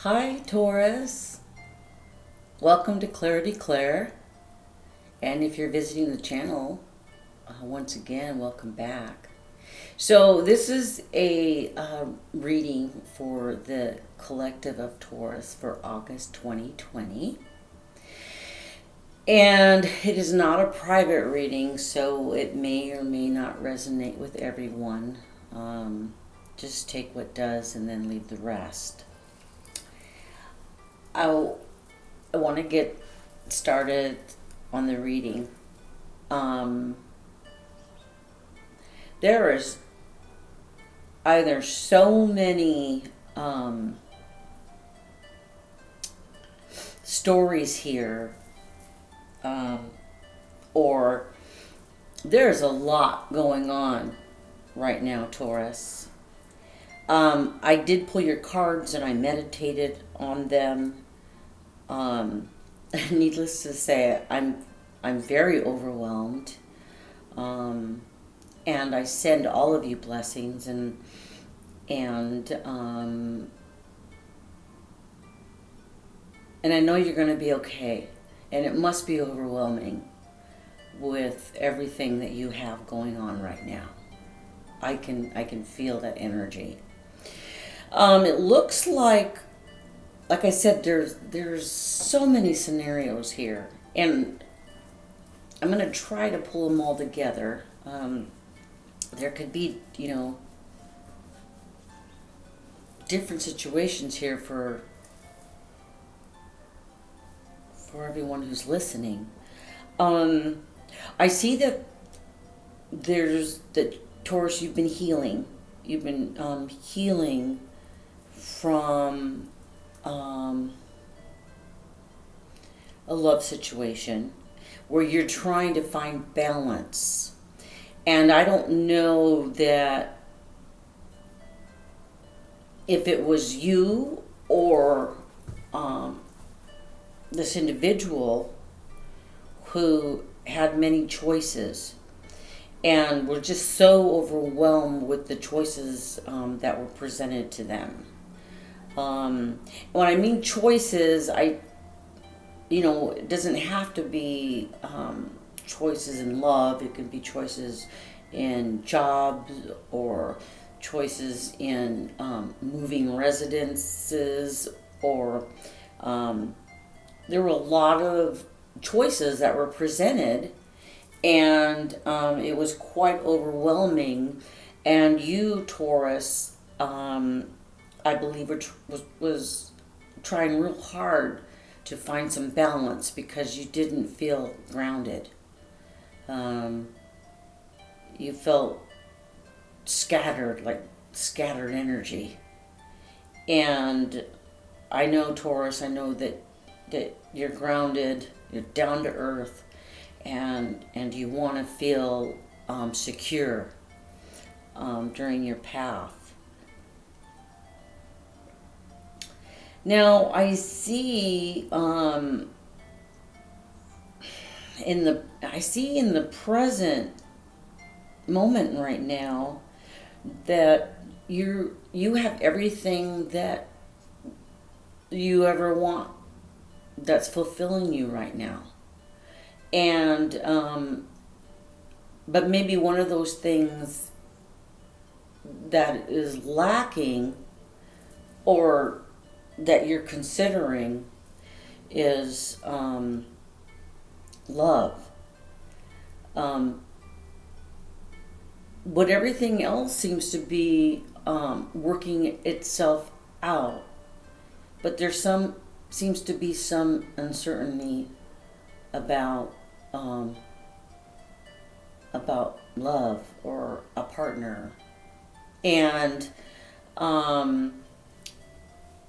Hi, Taurus. Welcome to Clair. And if you're visiting the channel, once again, welcome back. So this is a reading for the collective of Taurus for August 2020. And it is not a private reading, so it may or may not resonate with everyone. Just take what does and then leave the rest. I want to get started on the reading. There is either so many stories here, or there's a lot going on right now, Taurus. I did pull your cards and I meditated on them. Needless to say, I'm very overwhelmed, and I send all of you blessings and I know you're going to be okay. And it must be overwhelming with everything that you have going on right now. I can feel that energy. It looks like I said, there's so many scenarios here, and I'm going to try to pull them all together. There could be, different situations here for everyone who's listening. I see that there's the Taurus, you've been healing. You've been healing from a love situation where you're trying to find balance. And I don't know that if it was you or this individual who had many choices and were just so overwhelmed with the choices that were presented to them. When I mean choices, it doesn't have to be choices in love. It could be choices in jobs or choices in moving residences, or there were a lot of choices that were presented, and it was quite overwhelming. And you, Taurus, I believe was trying real hard to find some balance because you didn't feel grounded. You felt scattered, like scattered energy. And I know, Taurus, I know that you're grounded, you're down to earth, and you want to feel secure during your path. Now I see in the present moment right now that you have everything that you ever want that's fulfilling you right now. And but maybe one of those things that is lacking, or that you're considering, is love. But everything else seems to be working itself out. But seems to be some uncertainty about love or a partner. And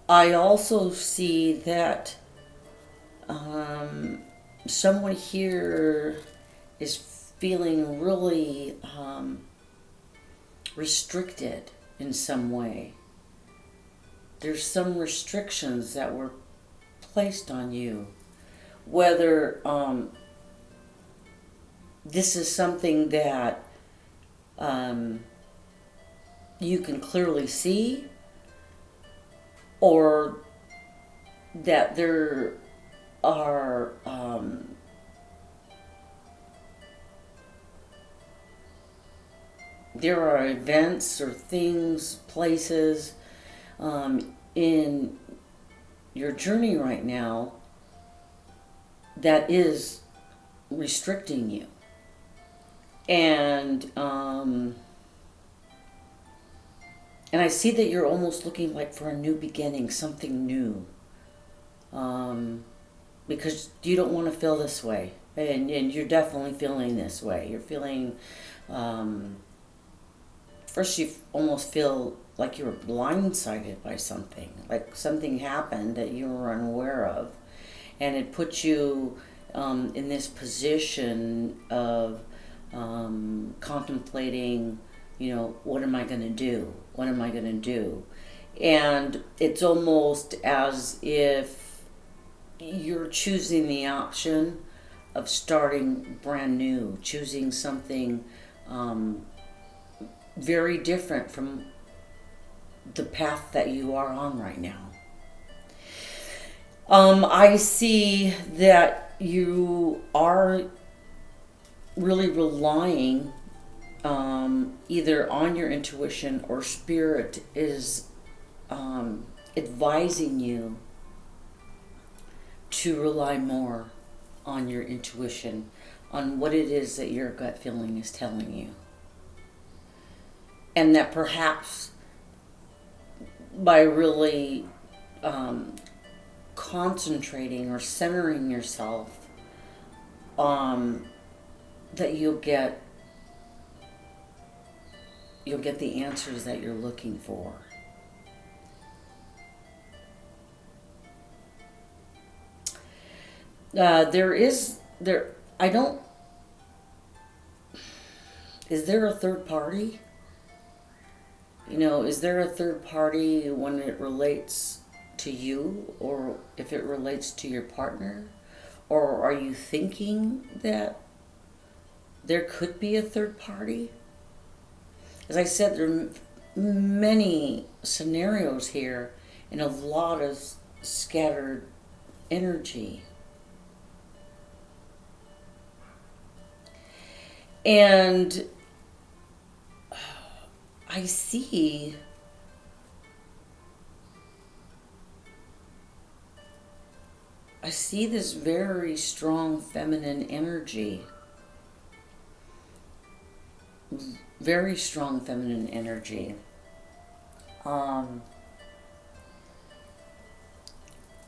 I also see that someone here is feeling really restricted in some way. There's some restrictions that were placed on you, whether this is something that you can clearly see, or that are there are events or things, places in your journey right now that is restricting you. And I see that you're almost looking like for a new beginning, something new. Because you don't want to feel this way. And you're definitely feeling this way. You're feeling, first you almost feel like you were blindsided by something. Like something happened that you were unaware of. And it put you in this position of contemplating, what am I going to do? What am I going to do? And it's almost as if you're choosing the option of starting brand new, choosing something very different from the path that you are on right now. I see that you are really relying either on your intuition, or spirit is advising you to rely more on your intuition, on what it is that your gut feeling is telling you. And that perhaps by really concentrating or centering yourself, that you'll get the answers that you're looking for. Is there a third party? Is there a third party when it relates to you, or if it relates to your partner? Or are you thinking that there could be a third party? As I said, there are many scenarios here and a lot of scattered energy. And I see this very strong feminine energy. Very strong feminine energy.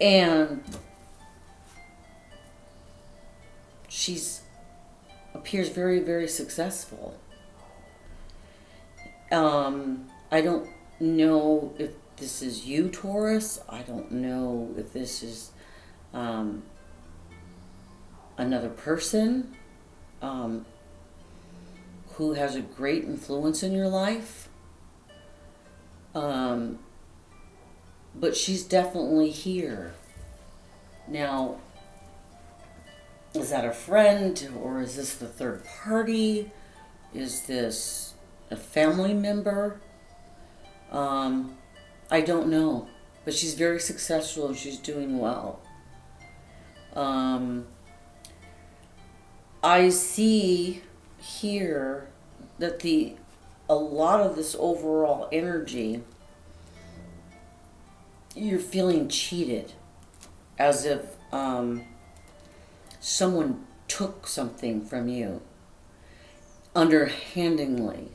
And she's appears very, very successful. I don't know if this is you, Taurus. I don't know if this is another person who has a great influence in your life. But she's definitely here. Now, is that a friend, or is this the third party? Is this a family member? I don't know. But she's very successful and she's doing well. I see here that a lot of this overall energy, you're feeling cheated, as if someone took something from you underhandedly.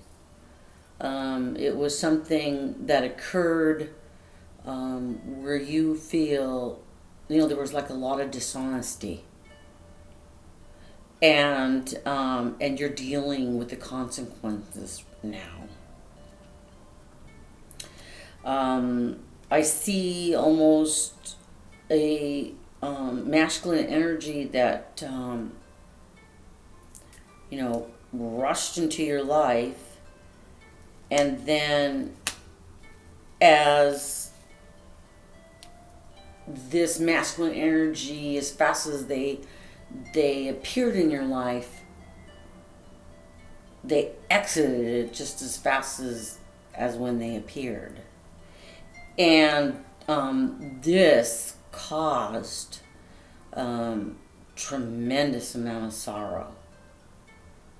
It was something that occurred where you feel, there was like a lot of dishonesty. And you're dealing with the consequences now. I see almost a masculine energy that rushed into your life, and then as this masculine energy, as fast as they appeared in your life, they exited it just as fast as when they appeared. And this caused tremendous amount of sorrow,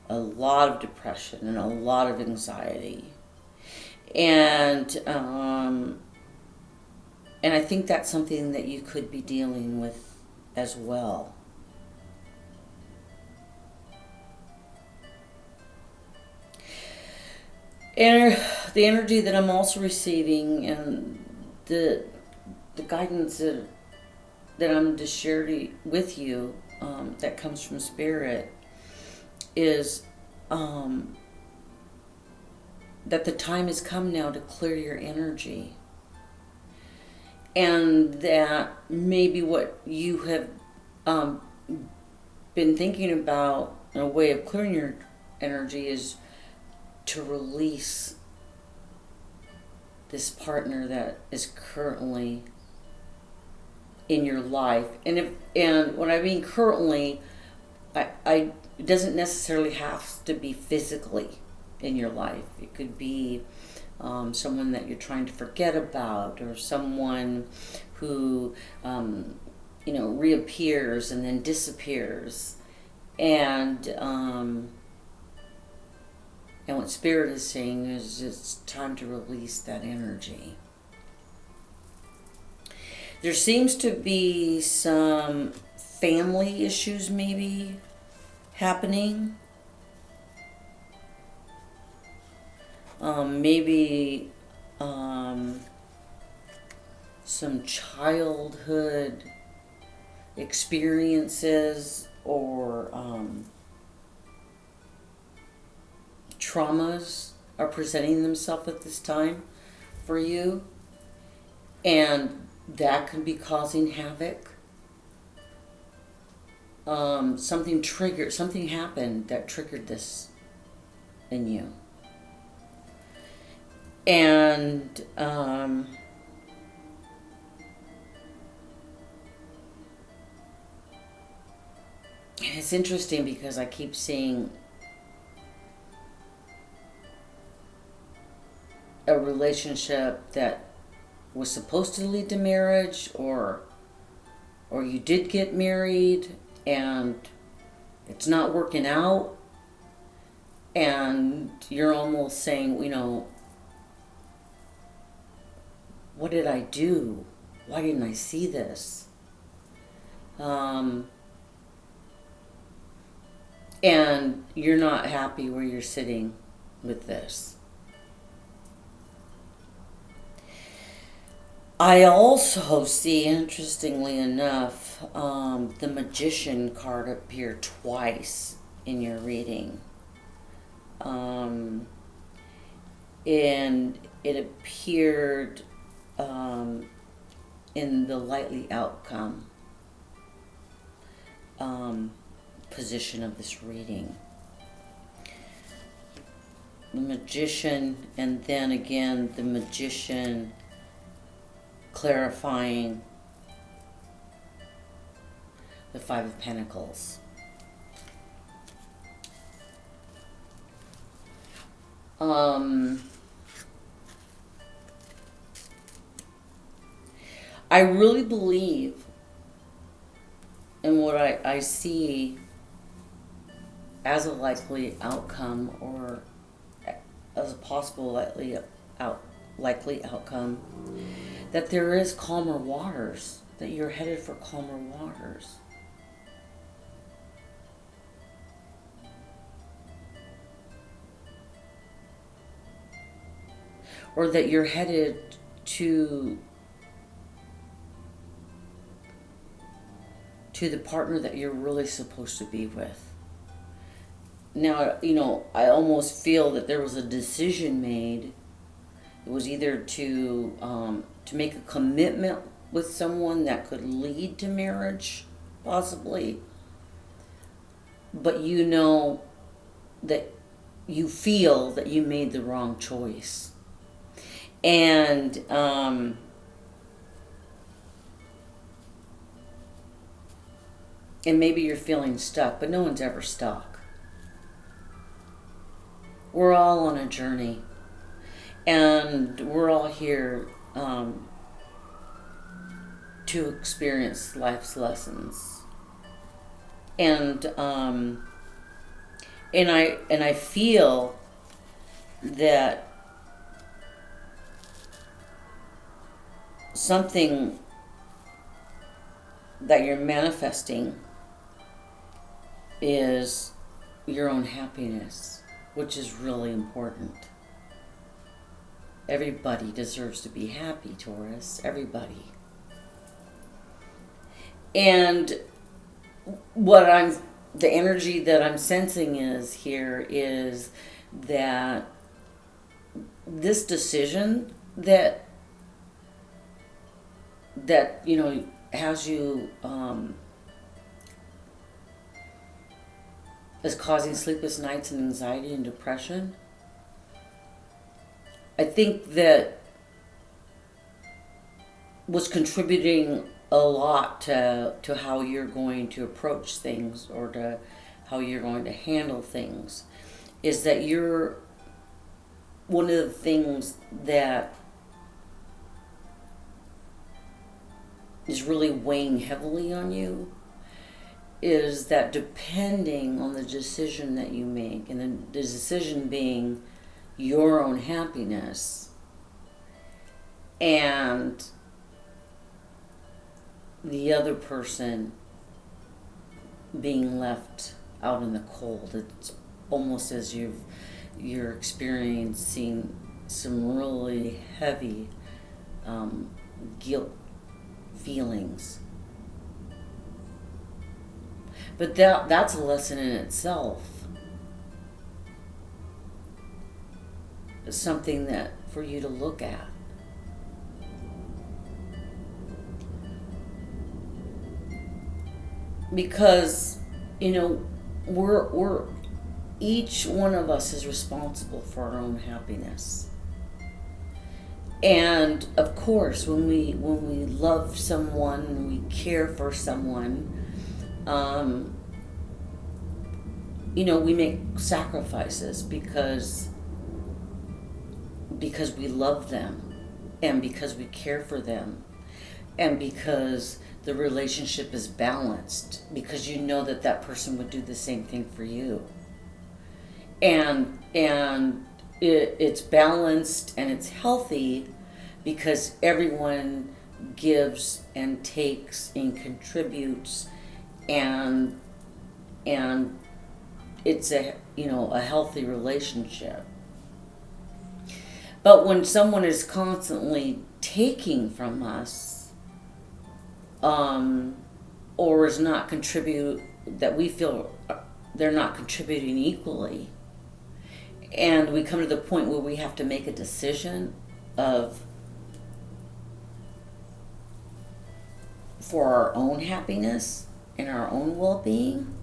a lot of depression, and a lot of anxiety. And I think that's something that you could be dealing with as well. And the energy that I'm also receiving, and the guidance that I'm just sharing with you, that comes from Spirit, is that the time has come now to clear your energy. And that maybe what you have been thinking about, a way of clearing your energy, is to release this partner that is currently in your life. And when I mean currently, it doesn't necessarily have to be physically in your life. It could be someone that you're trying to forget about, or someone who reappears and then disappears. And what Spirit is saying is it's time to release that energy. There seems to be some family issues maybe happening. Maybe some childhood experiences or traumas are presenting themselves at this time for you, and that can be causing havoc. Something happened that triggered this in you. And it's interesting because I keep seeing a relationship that was supposed to lead to marriage, or you did get married and it's not working out, and you're almost saying, what did I do? Why didn't I see this? And you're not happy where you're sitting with this. I also see, interestingly enough, the Magician card appear twice in your reading. And it appeared in the likely outcome position of this reading. The Magician, and then again the Magician clarifying the Five of Pentacles. I really believe in what I see as a likely outcome, or as a possible likely outcome, that there is calmer waters, that you're headed for calmer waters. Or that you're headed to the partner that you're really supposed to be with. Now, I almost feel that there was a decision made. It was either to make a commitment with someone that could lead to marriage, possibly. But that you feel that you made the wrong choice. And maybe you're feeling stuck, but no one's ever stuck. We're all on a journey, and we're all here to experience life's lessons. And I feel that something that you're manifesting is your own happiness, which is really important. Everybody deserves to be happy, Taurus. Everybody. And the energy that I'm sensing is that this decision that has you is causing sleepless nights and anxiety and depression. I think that was contributing a lot to how you're going to approach things, or to how you're going to handle things, is that one of the things that is really weighing heavily on you is that, depending on the decision that you make, and the decision being your own happiness, and the other person being left out in the cold, it's almost as you're experiencing some really heavy guilt feelings. But that's a lesson in itself. It's something that for you to look at. Because, we're each one of us is responsible for our own happiness. And of course, when we love someone, we care for someone, we make sacrifices because we love them, and because we care for them, and because the relationship is balanced, because you know that person would do the same thing for you. And it's balanced and it's healthy because everyone gives and takes and contributes, and it's a healthy relationship. But when someone is constantly taking from us, or is not that we feel they're not contributing equally, and we come to the point where we have to make a decision for our own happiness and our own well-being.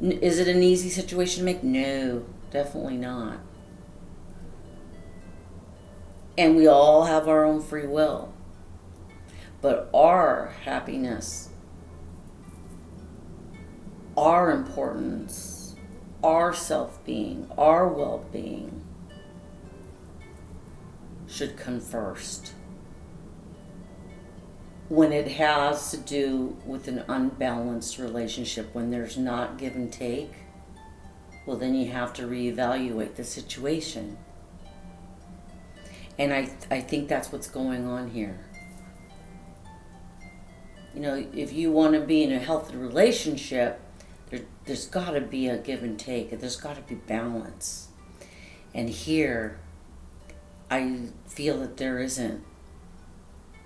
Is it an easy situation to make? No, definitely not. And we all have our own free will. But our happiness, our importance, our self-being, our well-being should come first. When it has to do with an unbalanced relationship, when there's not give and take, well, then you have to reevaluate the situation. And I think that's what's going on here. If you want to be in a healthy relationship, there's got to be a give and take. There's got to be balance. And here, I feel that there isn't.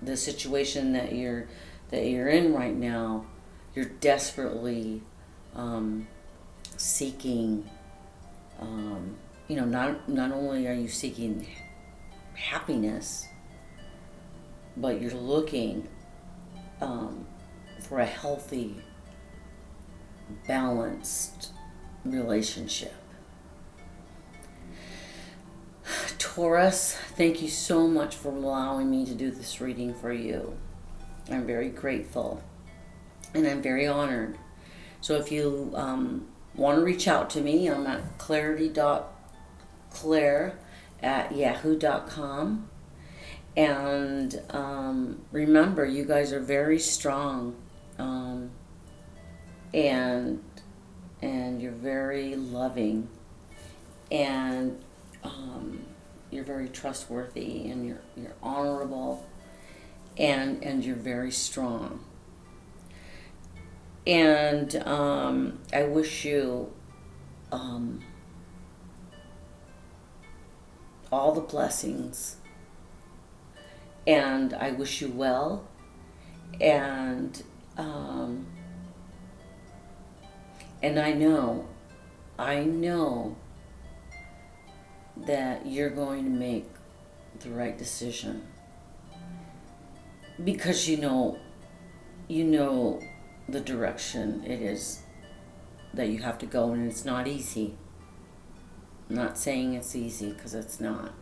The situation that you're in right now, you're desperately seeking. Not only are you seeking happiness, but you're looking for a healthy, balanced relationship. Taurus, thank you so much for allowing me to do this reading for you. I'm very grateful, and I'm very honored. So if you want to reach out to me, I'm at clarity.clair@yahoo.com. And remember, you guys are very strong, and you're very loving, and you're very trustworthy, and you're honorable, and you're very strong. And I wish you all the blessings, and I wish you well, and I know that you're going to make the right decision, because you know the direction it is that you have to go, and it's not easy. I'm not saying it's easy, because it's not.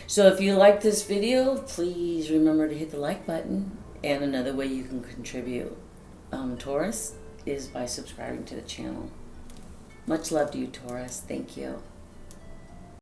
So if you like this video, please remember to hit the like button. And another way you can contribute, Taurus, is by subscribing to the channel. Much love to you, Taurus. Thank you.